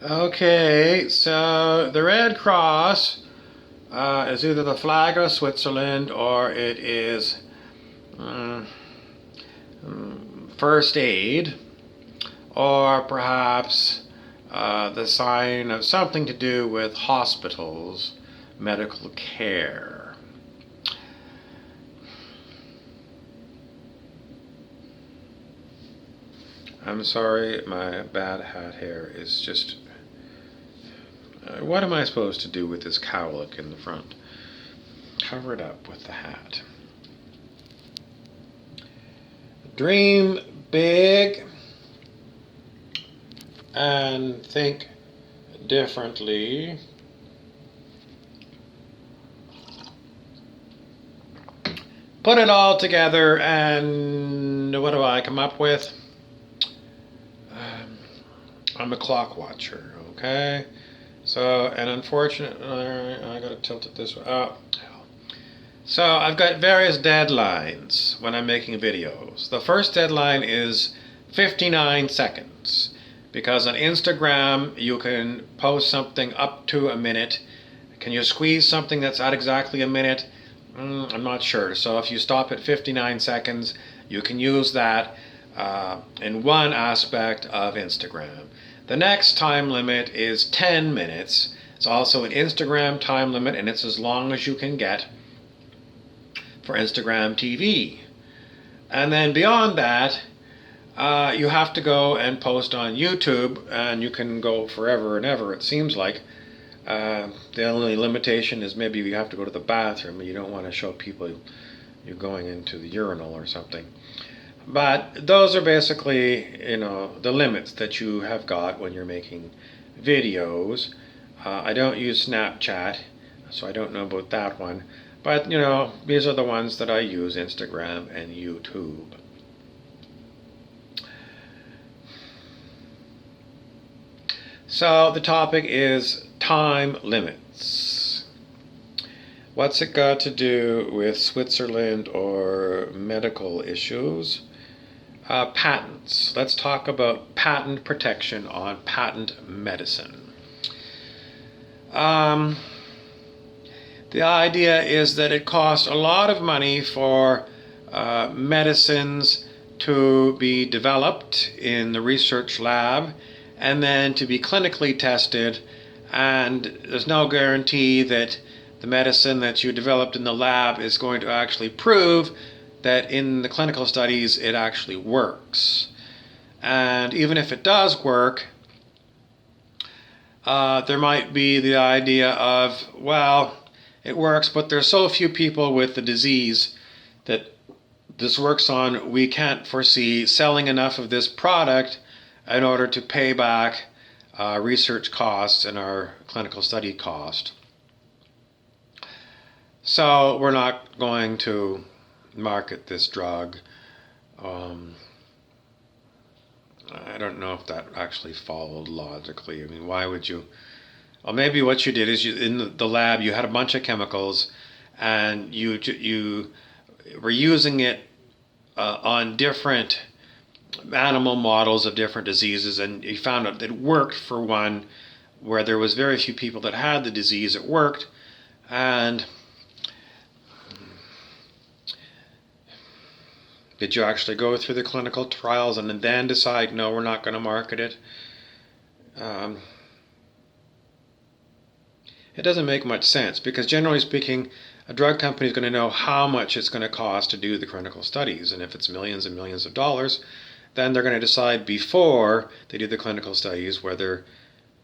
Okay, so the Red Cross is either the flag of Switzerland or it is um, first aid, or perhaps the sign of something to do with hospitals, medical care. I'm sorry, my bad hat hair is just. What am I supposed to do with this cowlick in the front? Cover it up with the hat. Dream big and think differently. Put it all together, and what do I come up with? I'm a clock watcher, okay? So, and unfortunately, I gotta tilt it this way. Oh, so I've got various deadlines when I'm making videos. The first deadline is 59 seconds because on Instagram you can post something up to a minute. Can you squeeze something that's at exactly a minute? I'm not sure. So if you stop at 59 seconds, you can use that in one aspect of Instagram. The next time limit is 10 minutes. It's also an Instagram time limit, and it's as long as you can get for Instagram TV. And then beyond that, you have to go and post on YouTube, and you can go forever and ever, it seems like. The only limitation is maybe you have to go to the bathroom. You don't want to show people you're going into the urinal or something. But those are basically, the limits that you have got when you're making videos. I don't use Snapchat, so I don't know about that one. But, these are the ones that I use, Instagram and YouTube. So the topic is time limits. What's it got to do with Switzerland or medical issues? Patents. Let's talk about patent protection on patent medicine. The idea is that it costs a lot of money for medicines to be developed in the research lab and then to be clinically tested, and there's no guarantee that the medicine that you developed in the lab is going to actually prove that in the clinical studies it actually works. And even if it does work, there might be the idea of, well, it works, but there's so few people with the disease that this works on, we can't foresee selling enough of this product in order to pay back research costs and our clinical study cost. So we're not going to market this drug. I don't know if that actually followed logically. I mean, why would you? Well, maybe what you did is in the lab you had a bunch of chemicals, and you were using it on different animal models of different diseases, and you found out that it worked for one where there was very few people that had the disease. It worked, and did you actually go through the clinical trials and then decide, no, we're not going to market it? It doesn't make much sense, because generally speaking, a drug company is going to know how much it's going to cost to do the clinical studies. And if it's millions and millions of dollars, then they're going to decide before they do the clinical studies whether,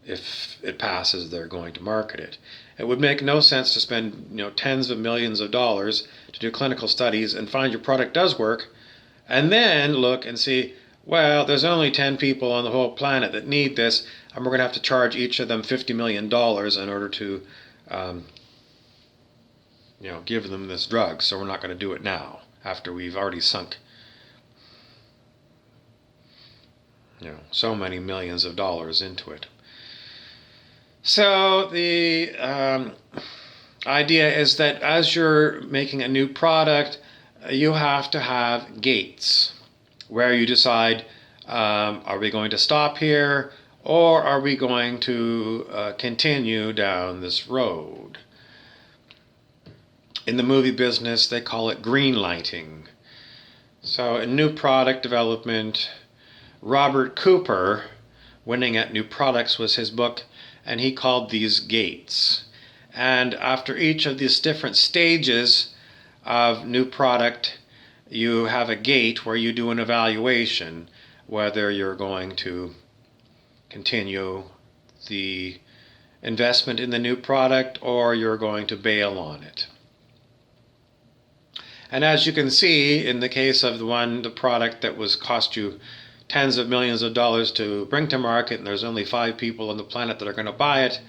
if it passes, they're going to market it. It would make no sense to spend tens of millions of dollars to do clinical studies and find your product does work, and then look and see, well, there's only 10 people on the whole planet that need this, and we're going to have to charge each of them $50 million in order to give them this drug. So we're not going to do it now after we've already sunk so many millions of dollars into it. So the idea is that as you're making a new product, you have to have gates where you decide, are we going to stop here, Or are we going to continue down this road? In the movie business, they call it green lighting. So in new product development, Robert Cooper, Winning at New Products was his book, and he called these gates. And after each of these different stages of new product, you have a gate where you do an evaluation whether you're going to continue the investment in the new product or you're going to bail on it. And as you can see, in the case of the product that was cost you tens of millions of dollars to bring to market, and there's only 5 people on the planet that are going to buy it,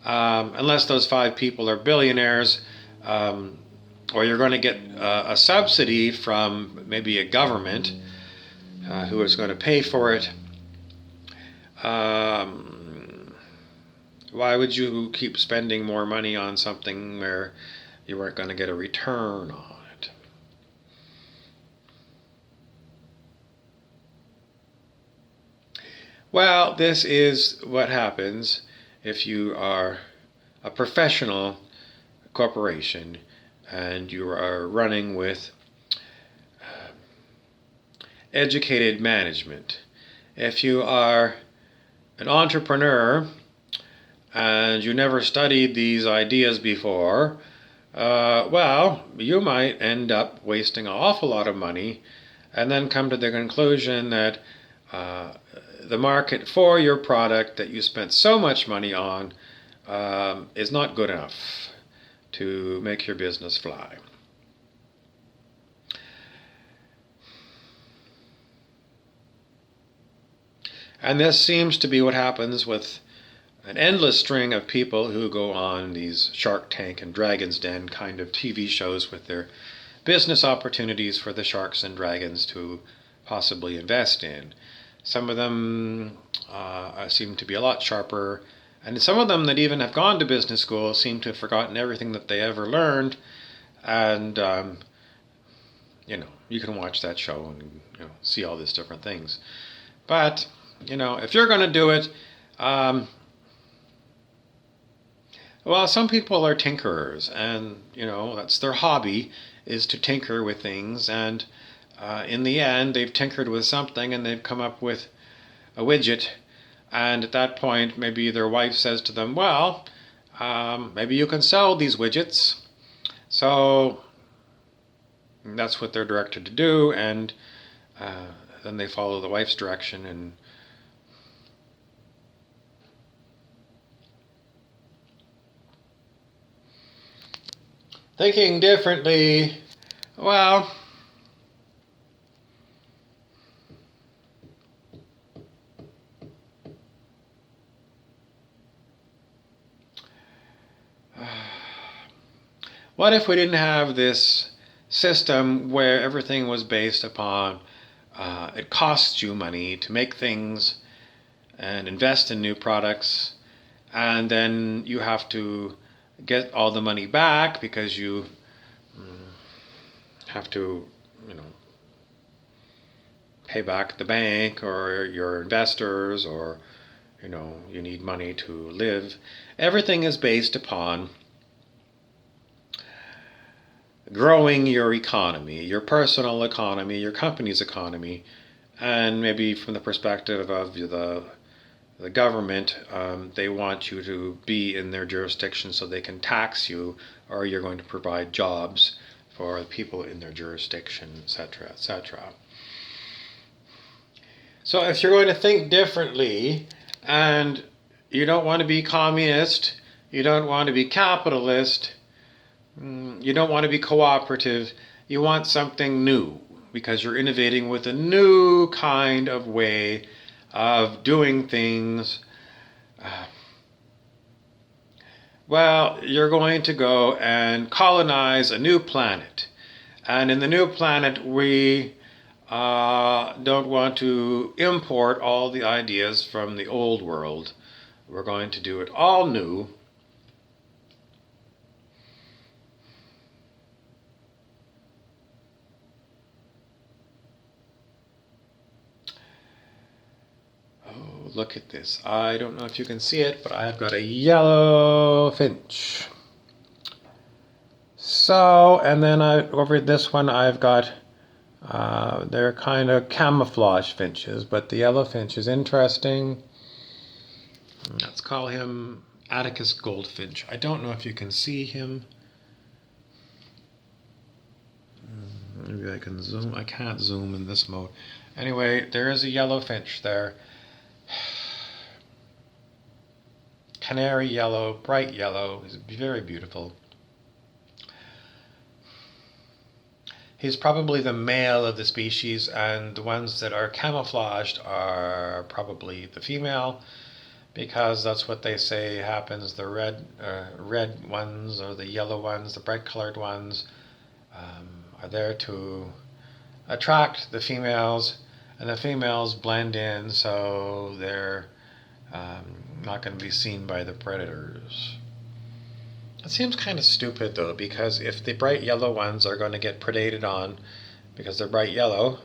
unless those 5 people are billionaires, or you're going to get a subsidy from maybe a government who is going to pay for it. Why would you keep spending more money on something where you weren't going to get a return on it? Well, this is what happens if you are a professional corporation and you are running with educated management. If you are an entrepreneur and you never studied these ideas before, well, you might end up wasting an awful lot of money and then come to the conclusion that the market for your product that you spent so much money on is not good enough to make your business fly. And this seems to be what happens with an endless string of people who go on these Shark Tank and Dragon's Den kind of TV shows with their business opportunities for the sharks and dragons to possibly invest in. Some of them seem to be a lot sharper, and some of them that even have gone to business school seem to have forgotten everything that they ever learned. And you can watch that show and see all these different things. But if you're going to do it, well, some people are tinkerers, and that's their hobby, is to tinker with things, and in the end they've tinkered with something and they've come up with a widget, and at that point maybe their wife says to them, well, maybe you can sell these widgets. So that's what they're directed to do, and then they follow the wife's direction. And thinking differently, well, what if we didn't have this system where everything was based upon it costs you money to make things and invest in new products, and then you have to get all the money back because you have to, pay back the bank or your investors, or, you need money to live. Everything is based upon growing your economy, your personal economy, your company's economy, and maybe from the perspective of the government, they want you to be in their jurisdiction so they can tax you, or you're going to provide jobs for the people in their jurisdiction, etc., etc. So if you're going to think differently, and you don't want to be communist, you don't want to be capitalist, you don't want to be cooperative, you want something new, because you're innovating with a new kind of way of doing things. Well, you're going to go and colonize a new planet. And in the new planet, we don't want to import all the ideas from the old world. We're going to do it all new. look at this. I don't know if you can see it, but I've got a yellow finch. So, and then over this one I've got, they're kind of camouflage finches, but the yellow finch is interesting. Let's call him Atticus Goldfinch. I don't know if you can see him. Maybe I can zoom. I can't zoom in this mode. Anyway, there is a yellow finch there. Canary yellow, bright yellow. He's very beautiful. He's probably the male of the species, and the ones that are camouflaged are probably the female, because that's what they say happens. The red ones or the yellow ones, the bright colored ones, are there to attract the females, and the females blend in, so they're not going to be seen by the predators. It seems kind of stupid though, because if the bright yellow ones are going to get predated on because they're bright yellow,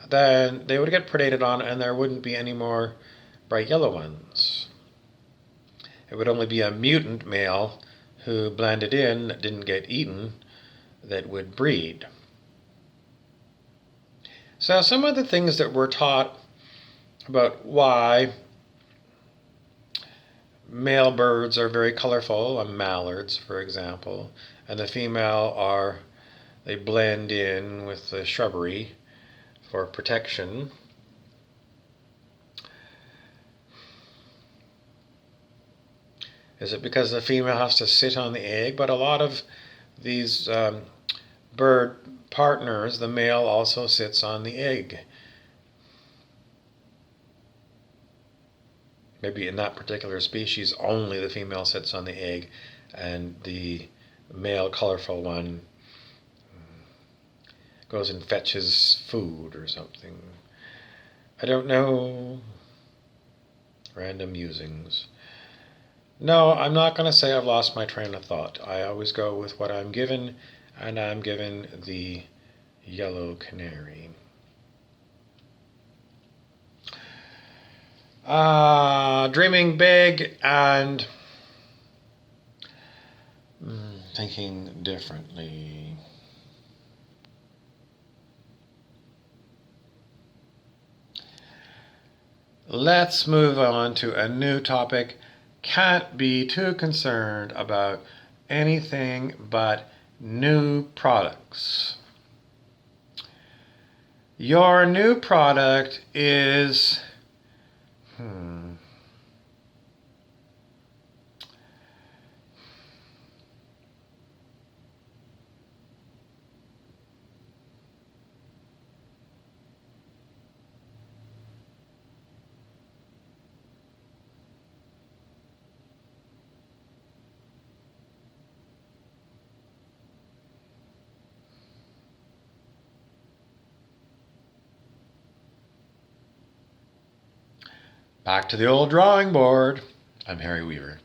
then they would get predated on and there wouldn't be any more bright yellow ones. It would only be a mutant male who blended in, that didn't get eaten, that would breed. So some of the things that we're taught about why male birds are very colorful, mallards, for example, and the female they blend in with the shrubbery for protection. Is it because the female has to sit on the egg? But a lot of these bird partners, the male also sits on the egg. Maybe in that particular species, only the female sits on the egg, and the male colorful one goes and fetches food or something. I don't know. Random musings. No, I'm not going to say I've lost my train of thought. I always go with what I'm given, and I'm given the yellow canary. Dreaming big and thinking differently. Let's move on to a new topic. Can't be too concerned about anything but new products. Your new product is back to the old drawing board. I'm Harry Weaver.